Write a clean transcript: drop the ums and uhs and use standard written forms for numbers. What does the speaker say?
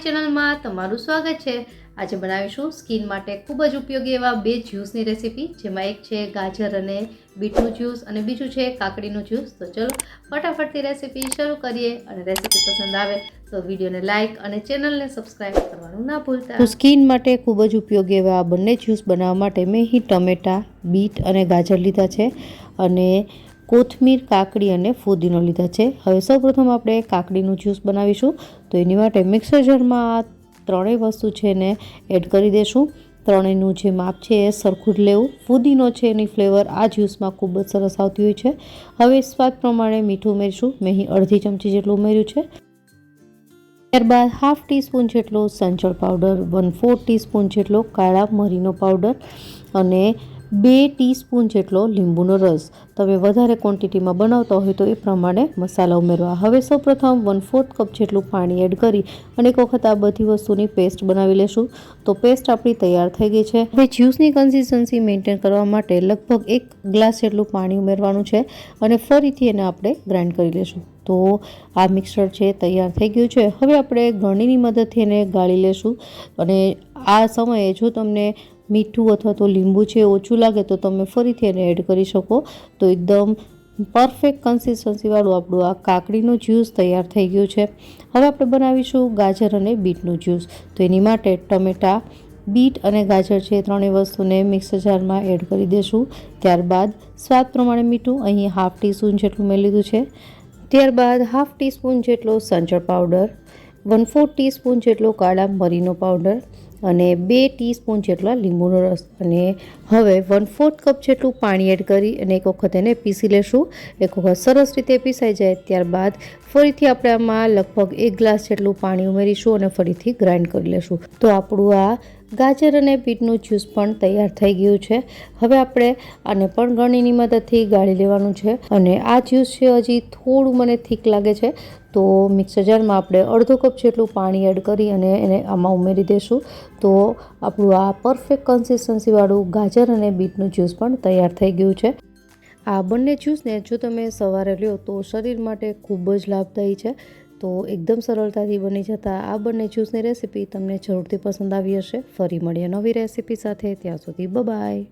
ચેનલમાં તમારું સ્વાગત છે। આજે બનાવીશું સ્કિન માટે ખૂબ જ ઉપયોગી એવા બે જ્યુસની રેસીપી, જેમાં એક છે ગાજર અને બીટનું જ્યુસ અને બીજું છે કાકડીનું જ્યુસ। તો ચલો ફટાફટથી રેસીપી શરૂ કરીએ અને રેસીપી પસંદ આવે તો વિડીયોને લાઇક અને ચેનલને સબસ્ક્રાઇબ કરવાનું ના ભૂલતા। તો સ્કિન માટે ખૂબ જ ઉપયોગી એવા આ બંને જ્યુસ બનાવવા માટે મેં અહીં ટમેટા, બીટ અને ગાજર લીધા છે અને કોથમીર, કાકડી અને ફુદીનો લીધા છે। હવે સૌપ્રથમ આપણે કાકડીનું જ્યુસ બનાવીશું। તો એની માટે મિક્સર જારમાં આ ત્રણેય વસ્તુ છે ને એડ કરી દઈશું। ત્રણેયનું જે માપ છે એ સરખું જ લેવું। ફુદીનો છે એની ફ્લેવર આ જ્યુસમાં ખૂબ જ સરસ આવતી હોય છે। હવે સ્વાદ પ્રમાણે મીઠું ઉમેરીશું। મેં અહીં અડધી ચમચી જેટલું ઉમેર્યું છે। ત્યારબાદ હાફ ટીસ્પૂન જેટલો સંચળ પાવડર, 1/4 ટીસ્પૂન જેટલો કાળા મરીનો પાવડર અને 2 ટીસ્પૂન જેટલો લીંબુનો રસ। તમે વધારે ક્વોન્ટિટીમાં બનાવતા હોય તો એ પ્રમાણે મસાલા ઉમેરવા। હવે સૌપ્રથમ 1/4 કપ જેટલું પાણી એડ કરી અને એક વખત આ બધી વસ્તુની પેસ્ટ બનાવી લેશું। તો પેસ્ટ આપણી તૈયાર થઈ ગઈ છે। હવે જ્યુસની કન્સિસ્ટન્સી મેન્ટેન કરવા માટે લગભગ 1 ગ્લાસ જેટલું પાણી ઉમેરવાનું છે અને ફરીથી એને આપણે ગ્રાઇન્ડ કરી લેશું। તો આ મિક્સર છે તૈયાર થઈ ગયું છે। હવે આપણે ગળણીની મદદથી એને ગાળી લેશું અને આ સમયે જો તમને મીઠું અથવા તો લીંબુ છે ઓછું લાગે તો તમે ફરીથી એને એડ કરી શકો। તો એકદમ પરફેક્ટ કન્સિસ્ટન્સીવાળું આપણું આ કાકડીનું જ્યુસ તૈયાર થઈ ગયું છે। હવે આપણે બનાવીશું ગાજર અને બીટનું જ્યુસ। તો એની માટે ટમેટાં, બીટ અને ગાજર છે ત્રણેય વસ્તુને મિક્સર જારમાં એડ કરી દઈશું। ત્યારબાદ સ્વાદ પ્રમાણે મીઠું અહીં હાફ ટીસ્પૂન જેટલું મેં લીધું છે। ત્યારબાદ હાફ ટીસ્પૂન જેટલો સંચળ પાવડર, 1/4 ટીસ્પૂન જેટલો કાળા મરીનો પાવડર અને 2 ટીસ્પૂન જેટલા લીંબુનો રસ અને હવે 1/4 કપ જેટલું પાણી એડ કરી અને એક વખત એને પીસી લેશું। એક વખત સરસ રીતે પીસાઈ જાય ત્યારબાદ ફરીથી આપણે આમાં લગભગ 1 ગ્લાસ જેટલું પાણી ઉમેરીશું અને ફરીથી ગ્રાઇન્ડ કરી લેશું। તો આપણું આ ગાજર અને બીટનું જ્યુસ પણ તૈયાર થઈ ગયું છે। હવે આપણે આને પણ ગળણીની મદદથી ગાળી લેવાનું છે અને આ જ્યુસ છે હજી થોડું મને થીક લાગે છે તો મિક્સર જારમાં આપણે અડધો કપ જેટલું પાણી એડ કરી અને એને આમાં ઉમેરી દઈશું। તો આપણું આ પરફેક્ટ કન્સિસ્ટન્સીવાળું ગાજર અને બીટનું જ્યુસ પણ તૈયાર થઈ ગયું છે। આ બંને જ્યુસને જો તમે સવારે લ્યો તો શરીર માટે ખૂબ જ લાભદાયી છે। તો એકદમ સરળતાથી બની જતા આ બંને જ્યુસની રેસીપી તમને જરૂરથી પસંદ આવી હશે। ફરી મળીએ નવી રેસીપી સાથે, ત્યાં સુધી બાય બાય।